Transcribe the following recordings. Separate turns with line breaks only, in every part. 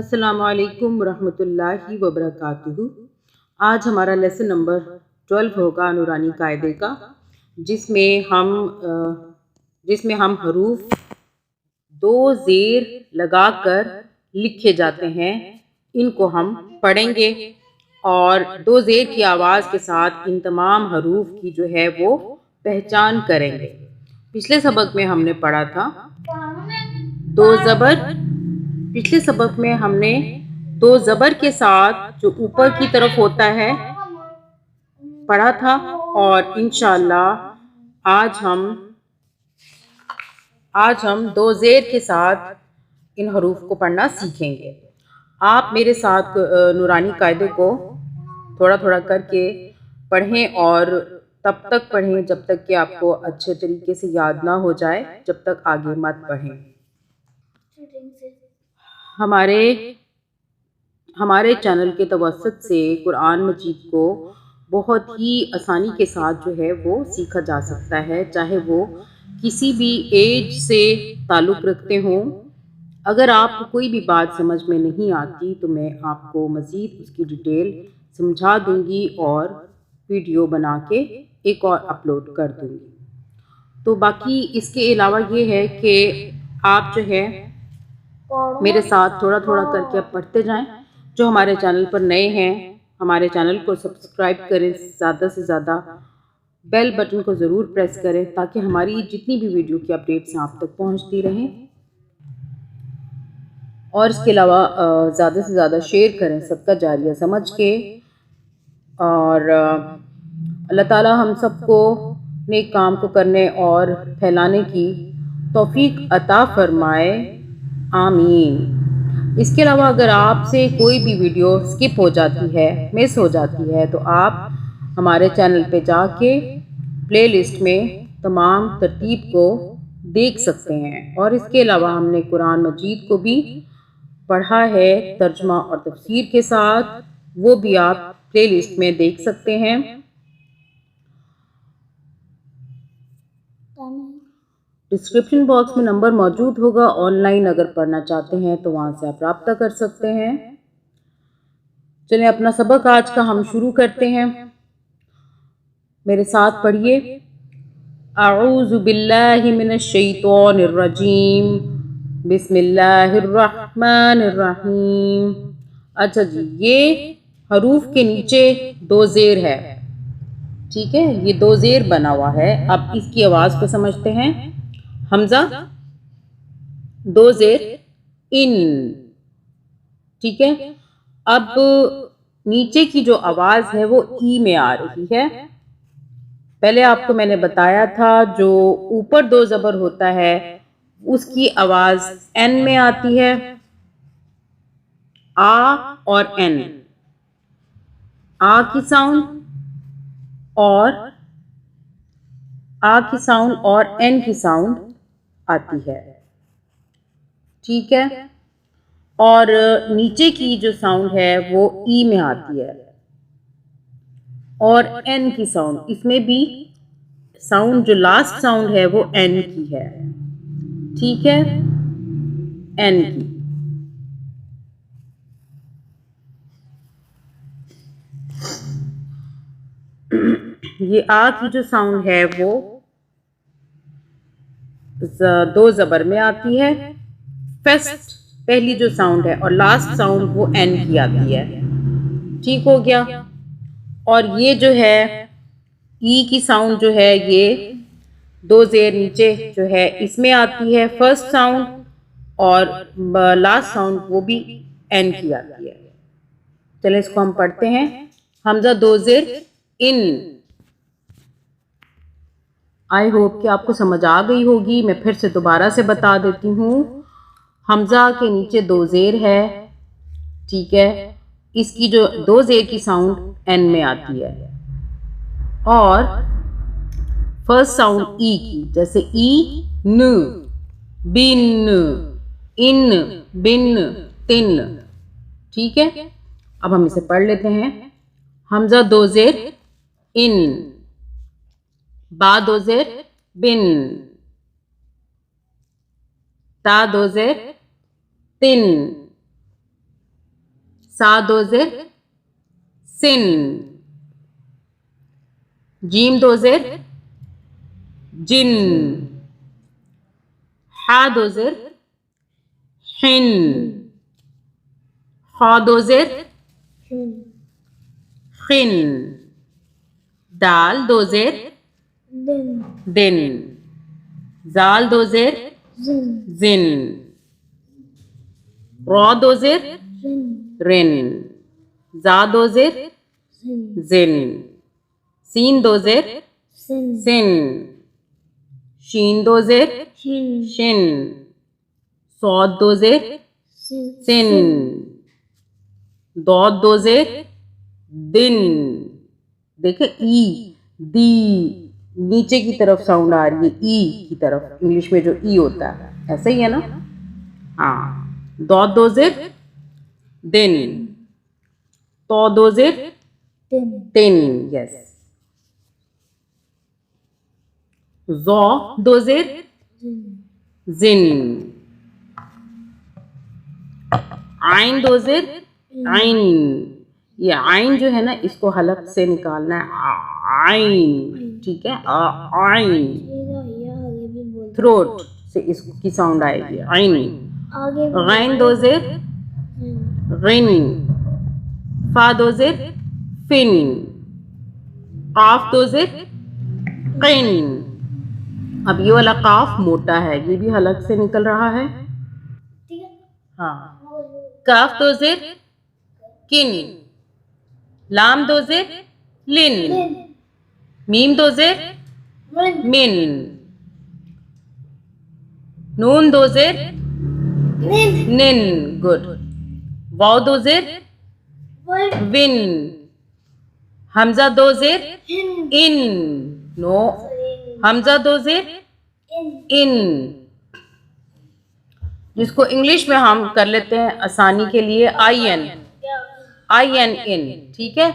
अस्सलामुअलैकुम रहमतुल्लाहि व बरकातुहू। आज हमारा लेसन नंबर 12 होगा नूरानी कायदे का, जिसमें हम हरूफ दो ज़ेर लगाकर लिखे जाते हैं, इनको हम पढ़ेंगे और दो ज़ेर की आवाज़ के साथ इन तमाम हरूफ की जो है वो पहचान करेंगे। पिछले सबक में हमने पढ़ा था दो ज़बर। पिछले सबक में हमने दो ज़बर के साथ जो ऊपर की तरफ होता है पढ़ा था, और इंशाअल्लाह आज हम दो ज़ेर के साथ इन हरूफ को पढ़ना सीखेंगे। आप मेरे साथ नूरानी कायदे को थोड़ा थोड़ा करके पढ़ें और तब तक पढ़ें जब तक कि आपको अच्छे तरीके से याद ना हो जाए, जब तक आगे मत पढ़ें। हमारे चैनल के तवस्सुत से कुरान मजीद को बहुत ही आसानी के साथ जो है वो सीखा जा सकता है, चाहे वो किसी भी एज से ताल्लुक़ रखते हों। अगर आपको कोई भी बात समझ में नहीं आती तो मैं आपको मज़ीद उसकी डिटेल समझा दूंगी और वीडियो बना के एक और अपलोड कर दूंगी। तो बाकी इसके अलावा ये है कि आप जो है मेरे साथ थोड़ा थोड़ा करके आप पढ़ते जाएं। जो हमारे चैनल पर नए हैं, हमारे चैनल को सब्सक्राइब करें, ज़्यादा से ज़्यादा बेल बटन को ज़रूर प्रेस करें ताकि हमारी जितनी भी वीडियो की अपडेट्स आप तक पहुंचती रहें। और इसके अलावा ज़्यादा से ज़्यादा शेयर करें सदका जारिया समझ के। और अल्लाह ताला हम सबको नेक काम को करने और फैलाने की तौफीक अता फरमाए, आमीन। इसके अलावा अगर आपसे कोई भी वीडियो स्किप हो जाती है, मिस हो जाती है, तो आप हमारे चैनल पे जाके प्लेलिस्ट में तमाम तरतीब को देख सकते हैं। और इसके अलावा हमने कुरान मजीद को भी पढ़ा है तर्जुमा और तफसीर के साथ, वो भी आप प्लेलिस्ट में देख सकते हैं। डिस्क्रिप्शन बॉक्स में नंबर मौजूद होगा, ऑनलाइन अगर पढ़ना चाहते हैं तो वहाँ से आप रब्ता कर सकते हैं। चलिए अपना सबक आज का हम शुरू करते हैं। मेरे साथ पढ़िए, अऊज़ु बिल्लाहि मिनश शैतानिर रजीम, बिस्मिल्लाहिर रहमानिर रहीम। अच्छा जी, ये हरूफ के नीचे दो ज़ेर है, ठीक है, ये दो ज़ेर बना हुआ है। अब इसकी आवाज़ को समझते हैं। हमज़ा दो ज़ेर इन, ठीक है। अब नीचे की जो आवाज़ है वो ई में आ रही है। पहले आपको मैंने बताया था जो ऊपर दो ज़बर होता है उसकी आवाज़ एन में आती है, आ और एन, आ की साउंड और एन की साउंड आती है, ठीक है। और नीचे की जो साउंड है वो ई में आती है, और एन की साउंड, इसमें भी साउंड जो लास्ट साउंड है वो एन की है, ठीक है, एन की। ये आ की जो साउंड है वो दो ज़बर में आती है, फर्स्ट पहली जो साउंड है, और लास्ट साउंड वो एन की आती है, ठीक हो गया। और ये जो है ई की साउंड जो है ये दो ज़ेर नीचे जो है इसमें आती है फर्स्ट साउंड, और लास्ट साउंड वो भी एन की आती है। चलिए इसको हम पढ़ते हैं। हमज़ा दो ज़ेर इन। आई होप कि आपको समझ आ गई होगी। मैं फिर से दोबारा से बता देती हूँ। हमज़ा के नीचे दो ज़ेर है, ठीक है, इसकी जो दो ज़ेर की साउंड एन में आती है, और फर्स्ट साउंड ई की, जैसे ई न, बिन, इन, बिन, तिन, ठीक है। अब हम इसे पढ़ लेते हैं। हमज़ा दो ज़ेर इन, बा दो ज़ेर बिन, ता दो ज़ेर तिन, सा दो ज़ेर सिन, जीम दो ज़ेर जिन, हा दो ज़ेर हिन, खा दो ज़ेर खिन, दाल दो ज़ेर दिन, जाल दो ज़ेर जिन, रॉ दो ज़ेर रिन, जा दो ज़ेर जिन, सीन दो ज़ेर सिन, शीन दो ज़ेर शिन, सौद दो ज़ेर सिन, दौद दो ज़ेर दिन। देखे ई दी नीचे की तरफ साउंड आ रही है, ई की तरफ, इंग्लिश में जो ई होता है ऐसा ही है ना। हाँ, दौद दो ज़ेर दिन, तो दो ज़ेर तिन, यस, ज़ौ दो ज़ेर जिन, आइन दो ज़ेर आइन, ये आइन जो है ना इसको हलक से निकालना है, आइन, ठीक है, आइन, थ्रोट से इसकी साउंड आएगी, आइन, गैन दो ज़ेर रिन, फा दो ज़ेर फिन, काफ दो ज़ेर किन। अब ये वाला काफ मोटा है, ये भी हलक से निकल रहा है। हाँ, काफ दो ज़ेर किन, लाम दो ज़ेर लिन, मीम दो ज़ेर मिन, नून दो ज़ेर निन, गुड, वाव दो ज़ेर विन, हमजा दो ज़ेर इन, नो, हमजा दो ज़ेर इन, जिसको इंग्लिश में हम कर लेते हैं आसानी के लिए आई एन, इन, ठीक है,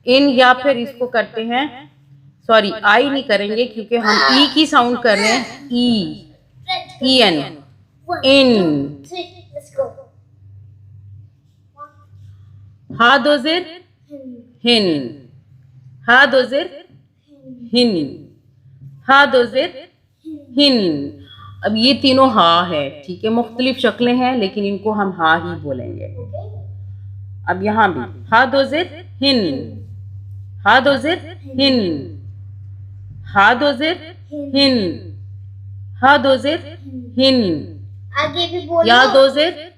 इन, या फिर इसको करते हैं, सॉरी आई नहीं करेंगे क्योंकि हम ई की साउंड कर रहे हैं, ई एन, इन, हा दो ज़ेर हिन, हा दो ज़ेर हिन, हा दो ज़ेर हिन। अब ये तीनों हा है, ठीक है, मुख्तलिफ शक्लें हैं लेकिन इनको हम हा ही बोलेंगे। अब यहाँ भी हा दो ज़ेर हिन, हा दो ज़ेर हिन, हा दो ज़ेर हिन, हा दो ज़ेर हिन,
आगे भी बोलो,
या दो ज़ेर,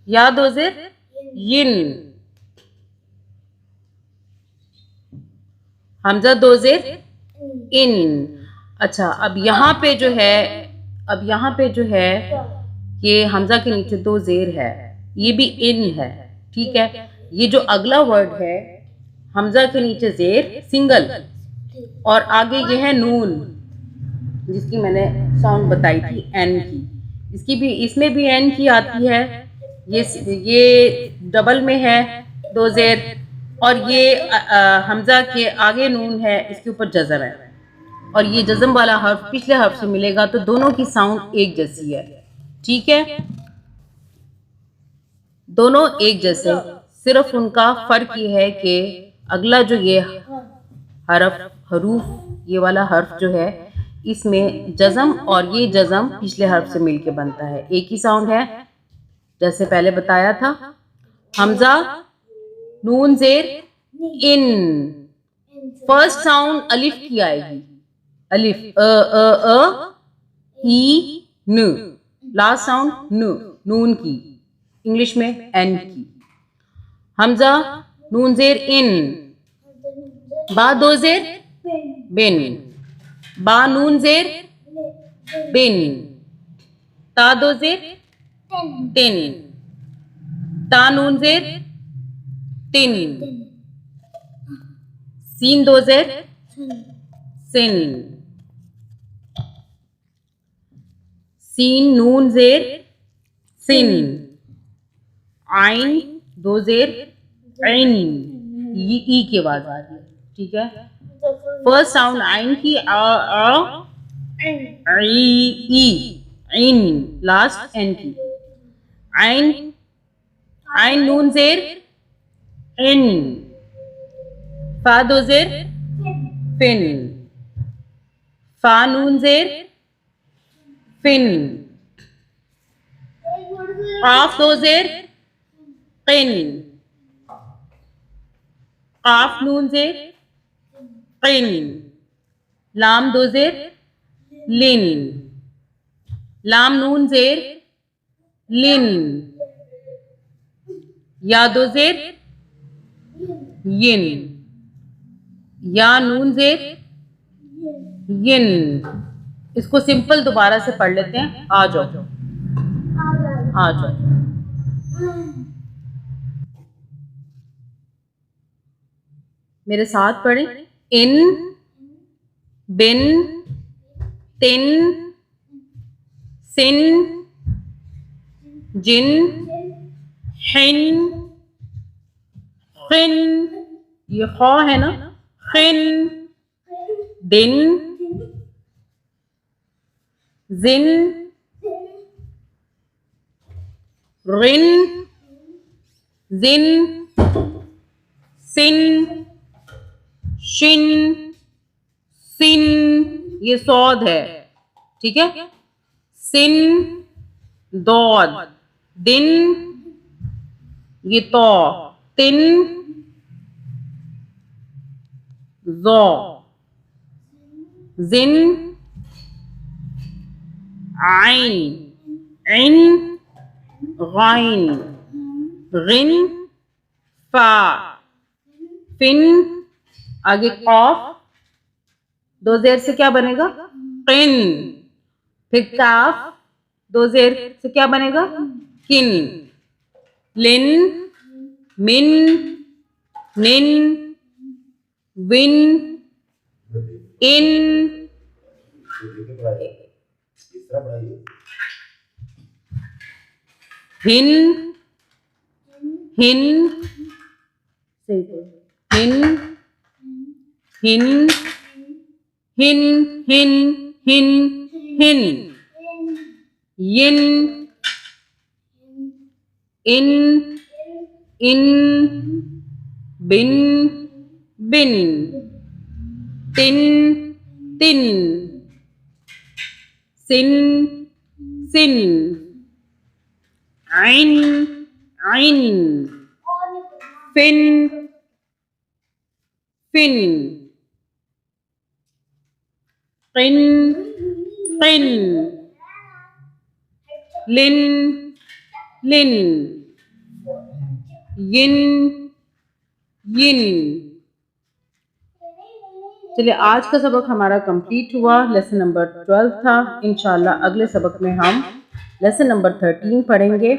या दो ज़ेर यिन, हमजा दो ज़ेर इन। अच्छा, अब यहाँ पे जो है, अब यहाँ पे जो है ये हमजा के नीचे दो ज़ेर है, ये भी इन है, ठीक है। ये जो अगला वर्ड है हमजा के नीचे ज़ेर सिंगल और आगे ये है नून, जिसकी मैंने साउंड बताई थी एन की, इसकी भी, इसमें भी एन की आती है, ये डबल में है दो ज़ेर, और ये हमजा के आगे नून है, इसके ऊपर जज़म है, और ये जज़म वाला हर्फ पिछले हर्फ से मिलेगा तो दोनों की साउंड एक जैसी है, ठीक है, दोनों एक जैसे, सिर्फ उनका फ़र्क ये है कि अगला जो ये हरूफ, ये वाला हर्फ जो है इसमें जज़म और ये जज़म पिछले हर्फ से मिलके बनता है, एक ही साउंड है, जैसे पहले बताया था। हमजा नून ज़ेर इन, फर्स्ट साउंड अलिफ की आएगी, अलिफ ई न, लास्ट साउंड न, नून की, इंग्लिश में एन की। हमजा नून ज़ेर इन, बा दो ज़ेर बिन, बा नून ज़ेर बिन, ता दो ज़ेर तिन, ता नून ज़ेर तिन, सीन दो ज़ेर सिन, सीन नून ज़ेर सिन, आइन दो ज़ेर ऐन, ये ई की आवाज आ रही है, ठीक है, फर्स्ट साउंड आइन की ई, इन, लास्ट एन की, आइन, आइन नून ज़ेर इन, फा दो ज़ेर फिन, फा नून ज़ेर फिन, काफ दो ज़ेर किन, काफ नून ज़ेर किन, लाम दो ज़ेर लिन, लाम नून ज़ेर लिन, या दो ज़ेर यिन, या नून ज़ेर यिन। इसको सिंपल दोबारा से पढ़ लेते हैं। आ जाओ, आ जाओ। मेरे साथ पढ़ें। इन, बिन, तिन, सिन, जिन, हिन, खिन, ये खौ है ना, खिन, दिन, जिन, रिन, जिन, सिन, शिन, सिन, ये सौद है, ठीक है। सिन, दौद, दिन, ये तो, तिन, ज़ो, जिन, आइन, इन, गाइन, गिन, फा, फिन, आगे कॉफ, दो ज़ेर से क्या बनेगा, किन, फिर काफ, दो ज़ेर से क्या बनेगा, किन, लिन, मिन, निन, विन, इन, हिन, हिन, हिन, हिन, हिन, हिन, हिन, हिन, यिन, इन, इन, बिन, बिन, तिन, तिन, सिन, सिन, आइन, आइन, फिन, फिन, किन, किन, लिन, लिन, यिन, यिन। चलिए, आज का सबक हमारा कंप्लीट हुआ। लेसन नंबर 12 था। इंशाल्लाह अगले सबक में हम लेसन नंबर 13 पढ़ेंगे।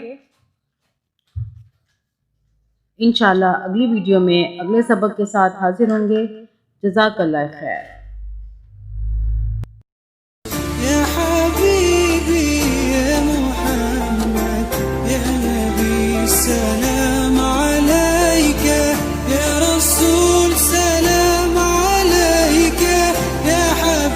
इंशाल्लाह अगली वीडियो में अगले सबक के साथ हाजिर होंगे। जज़ाकल्लाह खैर।